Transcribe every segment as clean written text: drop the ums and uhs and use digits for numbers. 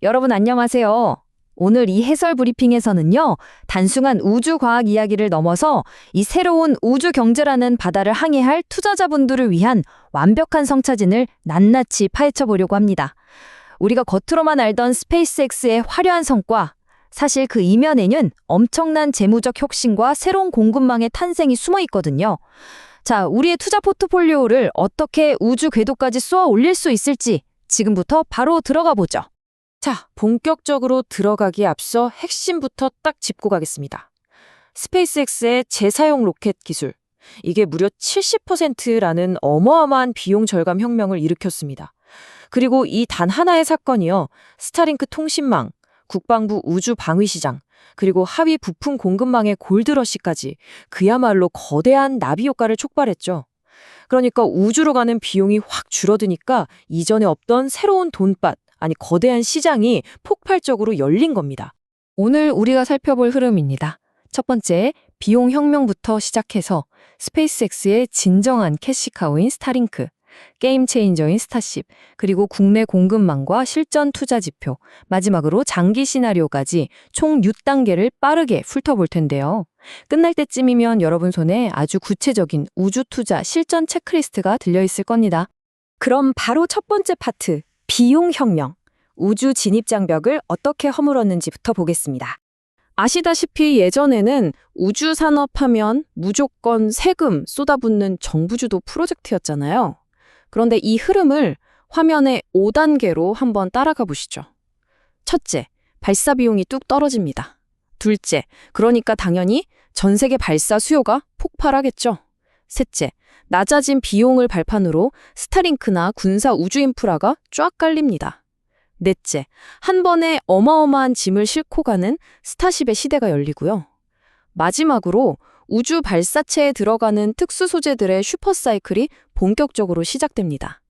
여러분 안녕하세요. 오늘 이 해설 브리핑에서는요, 단순한 우주 과학 이야기를 넘어서 이 새로운 우주 경제라는 바다를 항해할 투자자분들을 위한 완벽한 성차진을 낱낱이 파헤쳐 보려고 합니다. 우리가 겉으로만 알던 스페이스X의 화려한 성과, 사실 그 이면에는 엄청난 재무적 혁신과 새로운 공급망의 탄생이 숨어 있거든요. 자, 우리의 투자 포트폴리오를 어떻게 우주 궤도까지 쏘아 올릴 수 있을지 지금부터 바로 들어가 보죠. 자, 본격적으로 들어가기에 앞서 핵심부터 딱 짚고 가겠습니다. 스페이스X의 재사용 로켓 기술. 이게 무려 70%라는 어마어마한 비용 절감 혁명을 일으켰습니다. 그리고 이 단 하나의 사건이요, 스타링크 통신망, 국방부 우주 방위 시장, 그리고 하위 부품 공급망의 골드러시까지 그야말로 거대한 나비 효과를 촉발했죠. 그러니까 우주로 가는 비용이 확 줄어드니까 이전에 없던 새로운 돈밭, 아니 거대한 시장이 폭발적으로 열린 겁니다. 오늘 우리가 살펴볼 흐름입니다. 첫 번째, 비용 혁명부터 시작해서 스페이스X의 진정한 캐시카우인 스타링크, 게임 체인저인 스타쉽, 그리고 국내 공급망과 실전 투자 지표, 마지막으로 장기 시나리오까지 총 6단계를 빠르게 훑어볼 텐데요. 끝날 때쯤이면 여러분 손에 아주 구체적인 우주 투자 실전 체크리스트가 들려있을 겁니다. 그럼 바로 첫 번째 파트, 비용 혁명. 우주 진입 장벽을 어떻게 허물었는지부터 보겠습니다. 아시다시피 예전에는 우주 산업하면 무조건 세금 쏟아붓는 정부주도 프로젝트였잖아요. 그런데 이 흐름을 화면의 5단계로 한번 따라가 보시죠. 첫째, 발사 비용이 뚝 떨어집니다. 둘째, 그러니까 당연히 전 세계 발사 수요가 폭발하겠죠. 셋째, 낮아진 비용을 발판으로 스타링크나 군사 우주 인프라가 쫙 깔립니다. 넷째, 한 번에 어마어마한 짐을 싣고 가는 스타쉽의 시대가 열리고요. 마지막으로 우주 발사체에 들어가는 특수 소재들의 슈퍼사이클이 본격적으로 시작됩니다.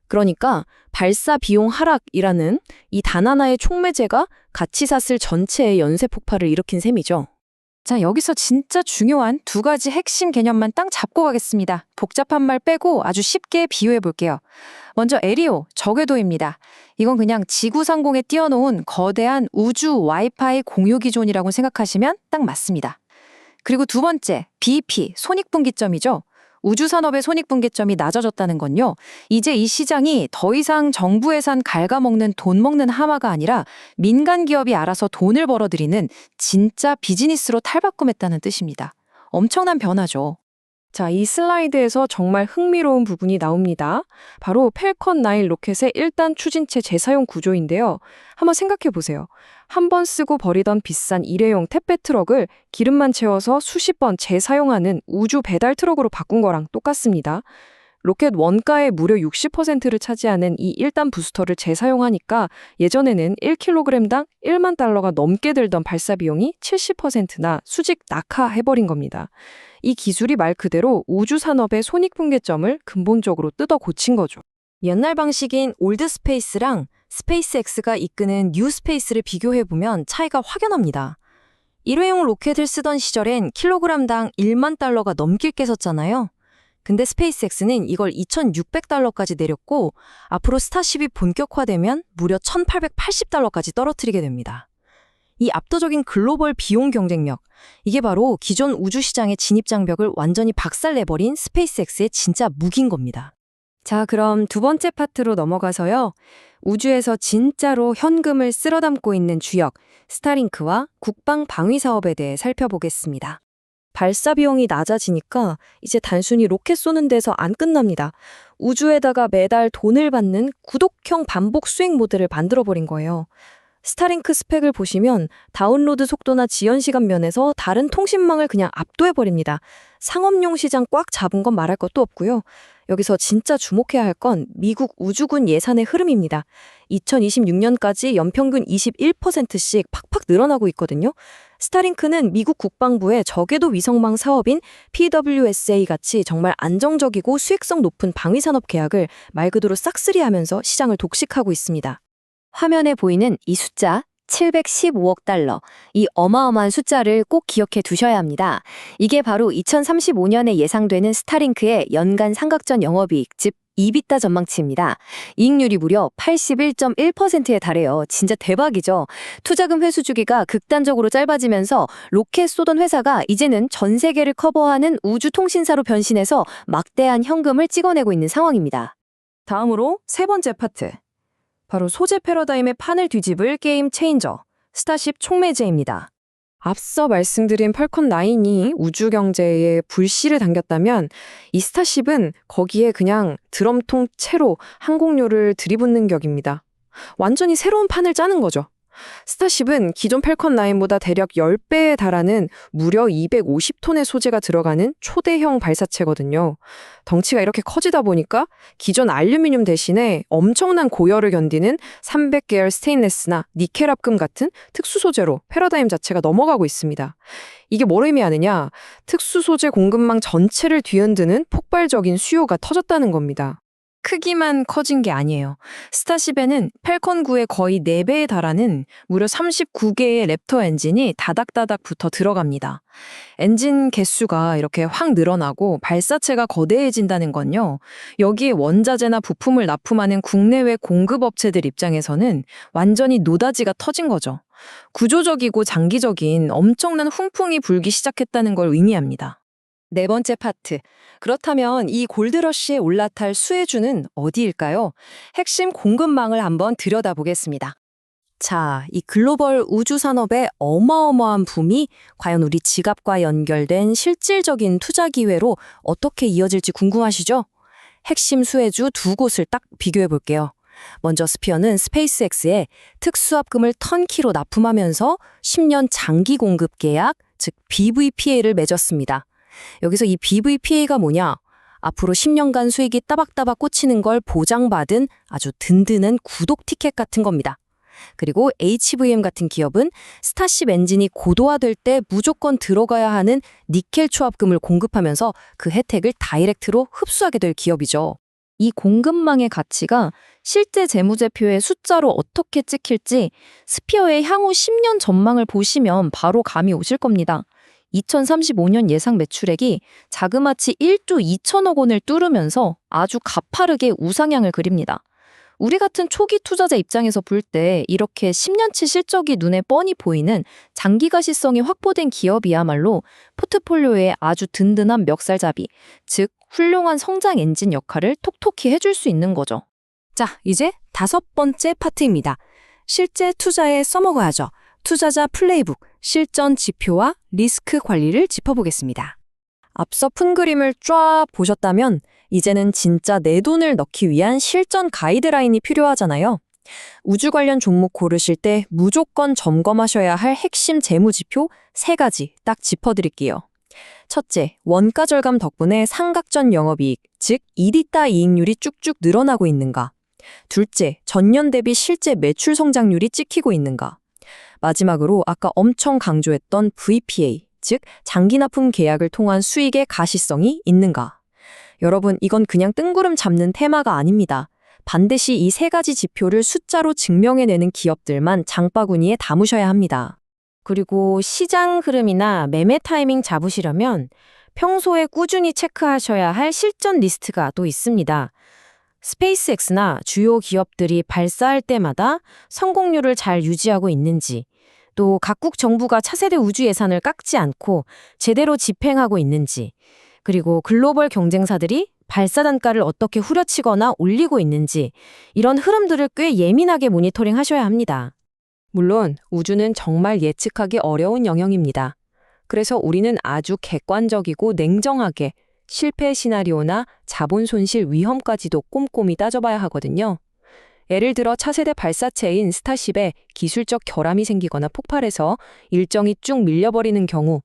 그러니까 발사 비용 하락이라는 이 단 하나의 촉매제가 가치사슬 전체의 연쇄 폭발을 일으킨 셈이죠. 자, 여기서 진짜 중요한 두 가지 핵심 개념만 딱 잡고 가겠습니다. 복잡한 말 빼고 아주 쉽게 비유해 볼게요. 먼저 에리오, 저궤도입니다. 이건 그냥 지구 상공에 띄워놓은 거대한 우주 와이파이 공유 기존이라고 생각하시면 딱 맞습니다. 그리고 두 번째, BEP, 손익분기점이죠. 우주산업의 손익분기점이 낮아졌다는 건요, 이제 이 시장이 더 이상 정부 예산 갉아먹는 돈 먹는 하마가 아니라 민간 기업이 알아서 돈을 벌어들이는 진짜 비즈니스로 탈바꿈했다는 뜻입니다. 엄청난 변화죠. 자, 이 슬라이드에서 정말 흥미로운 부분이 나옵니다. 바로 펠컨 9 로켓의 1단 추진체 재사용 구조인데요. 한번 생각해 보세요. 한 번 쓰고 버리던 비싼 일회용 택배 트럭을 기름만 채워서 수십 번 재사용하는 우주 배달 트럭으로 바꾼 거랑 똑같습니다. 로켓 원가의 무려 60%를 차지하는 이 1단 부스터를 재사용하니까 예전에는 1kg당 1만 달러가 넘게 들던 발사 비용이 70%나 수직 낙하해버린 겁니다. 이 기술이 말 그대로 우주 산업의 손익분기점을 근본적으로 뜯어 고친 거죠. 옛날 방식인 올드 스페이스랑 스페이스X가 이끄는 뉴 스페이스를 비교해보면 차이가 확연합니다. 일회용 로켓을 쓰던 시절엔 킬로그램당 1만 달러가 넘게 썼잖아요. 근데 스페이스X는 이걸 2,600달러까지 내렸고 앞으로 스타쉽이 본격화되면 무려 1,880달러까지 떨어뜨리게 됩니다. 이 압도적인 글로벌 비용 경쟁력, 이게 바로 기존 우주 시장의 진입 장벽을 완전히 박살내버린 스페이스X의 진짜 무기인 겁니다. 자, 그럼 두 번째 파트로 넘어가서요, 우주에서 진짜로 현금을 쓸어 담고 있는 주역, 스타링크와 국방 방위 사업에 대해 살펴보겠습니다. 발사 비용이 낮아지니까 이제 단순히 로켓 쏘는 데서 안 끝납니다. 우주에다가 매달 돈을 받는 구독형 반복 수익 모델을 만들어버린 거예요. 스타링크 스펙을 보시면 다운로드 속도나 지연 시간 면에서 다른 통신망을 그냥 압도해버립니다. 상업용 시장 꽉 잡은 건 말할 것도 없고요. 여기서 진짜 주목해야 할 건 미국 우주군 예산의 흐름입니다. 2026년까지 연평균 21%씩 팍팍 늘어나고 있거든요. 스타링크는 미국 국방부의 저궤도 위성망 사업인 PWSA 같이 정말 안정적이고 수익성 높은 방위산업 계약을 말 그대로 싹쓸이하면서 시장을 독식하고 있습니다. 화면에 보이는 이 숫자 715억 달러, 이 어마어마한 숫자를 꼭 기억해 두셔야 합니다. 이게 바로 2035년에 예상되는 스타링크의 연간 삼각전 영업이익, 즉 이비타 전망치입니다. 이익률이 무려 81.1%에 달해요. 진짜 대박이죠. 투자금 회수 주기가 극단적으로 짧아지면서 로켓 쏘던 회사가 이제는 전 세계를 커버하는 우주 통신사로 변신해서 막대한 현금을 찍어내고 있는 상황입니다. 다음으로 세 번째 파트. 바로 소재 패러다임의 판을 뒤집을 게임 체인저, 스타쉽 촉매제입니다. 앞서 말씀드린 펄컨 9이 우주 경제에 불씨를 당겼다면 이 스타쉽은 거기에 그냥 드럼통 채로 항공료를 들이붓는 격입니다. 완전히 새로운 판을 짜는 거죠. 스타쉽은 기존 펠컨 9보다 대략 10배에 달하는 무려 250톤의 소재가 들어가는 초대형 발사체거든요. 덩치가 이렇게 커지다 보니까 기존 알루미늄 대신에 엄청난 고열을 견디는 300계열 스테인레스나 니켈 합금 같은 특수 소재로 패러다임 자체가 넘어가고 있습니다. 이게 뭘 의미하느냐? 특수 소재 공급망 전체를 뒤흔드는 폭발적인 수요가 터졌다는 겁니다. 크기만 커진 게 아니에요. 스타쉽에는 펠컨 9의 거의 4배에 달하는 무려 39개의 랩터 엔진이 다닥다닥 붙어 들어갑니다. 엔진 개수가 이렇게 확 늘어나고 발사체가 거대해진다는 건요. 여기에 원자재나 부품을 납품하는 국내외 공급업체들 입장에서는 완전히 노다지가 터진 거죠. 구조적이고 장기적인 엄청난 훈풍이 불기 시작했다는 걸 의미합니다. 네 번째 파트. 그렇다면 이 골드러시에 올라탈 수혜주는 어디일까요? 핵심 공급망을 한번 들여다보겠습니다. 자, 이 글로벌 우주 산업의 어마어마한 붐이 과연 우리 지갑과 연결된 실질적인 투자 기회로 어떻게 이어질지 궁금하시죠? 핵심 수혜주 두 곳을 딱 비교해 볼게요. 먼저 스피어는 스페이스X에 특수합금을 턴키로 납품하면서 10년 장기 공급 계약, 즉 BVPA를 맺었습니다. 여기서 이 BVPA가 뭐냐? 앞으로 10년간 수익이 따박따박 꽂히는 걸 보장받은 아주 든든한 구독 티켓 같은 겁니다. 그리고 HVM 같은 기업은 스타쉽 엔진이 고도화될 때 무조건 들어가야 하는 니켈 초합금을 공급하면서 그 혜택을 다이렉트로 흡수하게 될 기업이죠. 이 공급망의 가치가 실제 재무제표의 숫자로 어떻게 찍힐지 스피어의 향후 10년 전망을 보시면 바로 감이 오실 겁니다. 2035년 예상 매출액이 자그마치 1조 2천억 원을 뚫으면서 아주 가파르게 우상향을 그립니다. 우리 같은 초기 투자자 입장에서 볼 때 이렇게 10년치 실적이 눈에 뻔히 보이는 장기 가시성이 확보된 기업이야말로 포트폴리오에 아주 든든한 멱살잡이, 즉 훌륭한 성장 엔진 역할을 톡톡히 해줄 수 있는 거죠. 자, 이제 다섯 번째 파트입니다. 실제 투자에 써먹어야죠. 투자자 플레이북, 실전 지표와 리스크 관리를 짚어보겠습니다. 앞서 푼 그림을 쫙 보셨다면 이제는 진짜 내 돈을 넣기 위한 실전 가이드라인이 필요하잖아요. 우주 관련 종목 고르실 때 무조건 점검하셔야 할 핵심 재무 지표 3가지 딱 짚어드릴게요. 첫째, 원가 절감 덕분에 상각전 영업이익, 즉 이디타 이익률이 쭉쭉 늘어나고 있는가. 둘째, 전년 대비 실제 매출 성장률이 찍히고 있는가. 마지막으로 아까 엄청 강조했던 VPA, 즉 장기 납품 계약을 통한 수익의 가시성이 있는가. 여러분, 이건 그냥 뜬구름 잡는 테마가 아닙니다. 반드시 이 3가지 지표를 숫자로 증명해내는 기업들만 장바구니에 담으셔야 합니다. 그리고 시장 흐름이나 매매 타이밍 잡으시려면 평소에 꾸준히 체크하셔야 할 실전 리스트가 또 있습니다. 스페이스X나 주요 기업들이 발사할 때마다 성공률을 잘 유지하고 있는지, 또 각국 정부가 차세대 우주 예산을 깎지 않고 제대로 집행하고 있는지, 그리고 글로벌 경쟁사들이 발사 단가를 어떻게 후려치거나 올리고 있는지, 이런 흐름들을 꽤 예민하게 모니터링 하셔야 합니다. 물론 우주는 정말 예측하기 어려운 영역입니다. 그래서 우리는 아주 객관적이고 냉정하게 실패 시나리오나 자본 손실 위험까지도 꼼꼼히 따져봐야 하거든요. 예를 들어 차세대 발사체인 스타쉽에 기술적 결함이 생기거나 폭발해서 일정이 쭉 밀려버리는 경우,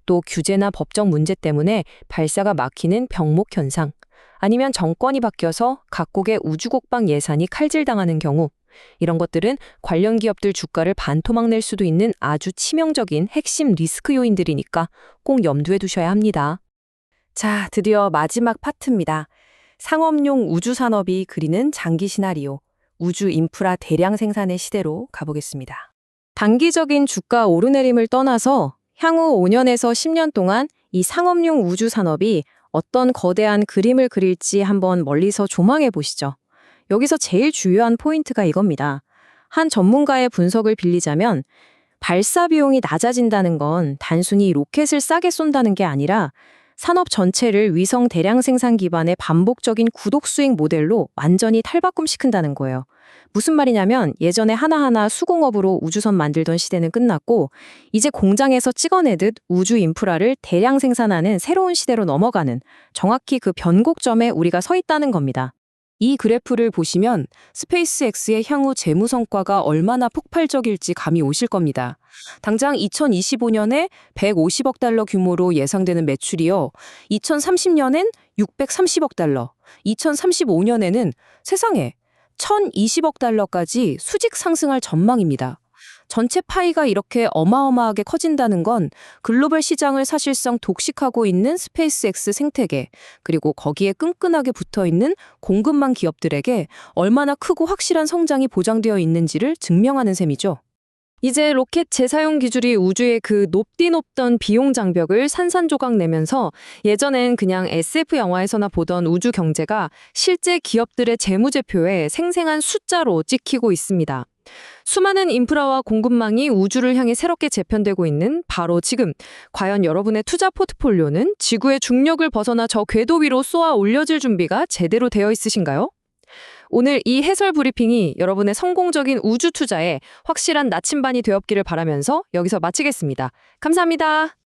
또 규제나 법적 문제 때문에 발사가 막히는 병목 현상, 아니면 정권이 바뀌어서 각국의 우주국방 예산이 칼질당하는 경우, 이런 것들은 관련 기업들 주가를 반토막 낼 수도 있는 아주 치명적인 핵심 리스크 요인들이니까 꼭 염두에 두셔야 합니다. 자, 드디어 마지막 파트입니다. 상업용 우주 산업이 그리는 장기 시나리오, 우주 인프라 대량 생산의 시대로 가보겠습니다. 단기적인 주가 오르내림을 떠나서 향후 5년에서 10년 동안 이 상업용 우주 산업이 어떤 거대한 그림을 그릴지 한번 멀리서 조망해 보시죠. 여기서 제일 중요한 포인트가 이겁니다. 한 전문가의 분석을 빌리자면 발사 비용이 낮아진다는 건 단순히 로켓을 싸게 쏜다는 게 아니라 산업 전체를 위성 대량 생산 기반의 반복적인 구독 수익 모델로 완전히 탈바꿈시킨다는 거예요. 무슨 말이냐면 예전에 하나하나 수공업으로 우주선 만들던 시대는 끝났고 이제 공장에서 찍어내듯 우주 인프라를 대량 생산하는 새로운 시대로 넘어가는 정확히 그 변곡점에 우리가 서 있다는 겁니다. 이 그래프를 보시면 스페이스X의 향후 재무 성과가 얼마나 폭발적일지 감이 오실 겁니다. 당장 2025년에 150억 달러 규모로 예상되는 매출이요. 2030년엔 630억 달러, 2035년에는 세상에 1020억 달러까지 수직 상승할 전망입니다. 전체 파이가 이렇게 어마어마하게 커진다는 건 글로벌 시장을 사실상 독식하고 있는 스페이스X 생태계, 그리고 거기에 끈끈하게 붙어있는 공급망 기업들에게 얼마나 크고 확실한 성장이 보장되어 있는지를 증명하는 셈이죠. 이제 로켓 재사용 기술이 우주의 그 높던 비용 장벽을 산산조각 내면서 예전엔 그냥 SF 영화에서나 보던 우주 경제가 실제 기업들의 재무제표에 생생한 숫자로 찍히고 있습니다. 수많은 인프라와 공급망이 우주를 향해 새롭게 재편되고 있는 바로 지금, 과연 여러분의 투자 포트폴리오는 지구의 중력을 벗어나 저 궤도 위로 쏘아 올려질 준비가 제대로 되어 있으신가요? 오늘 이 해설 브리핑이 여러분의 성공적인 우주 투자에 확실한 나침반이 되었기를 바라면서 여기서 마치겠습니다. 감사합니다.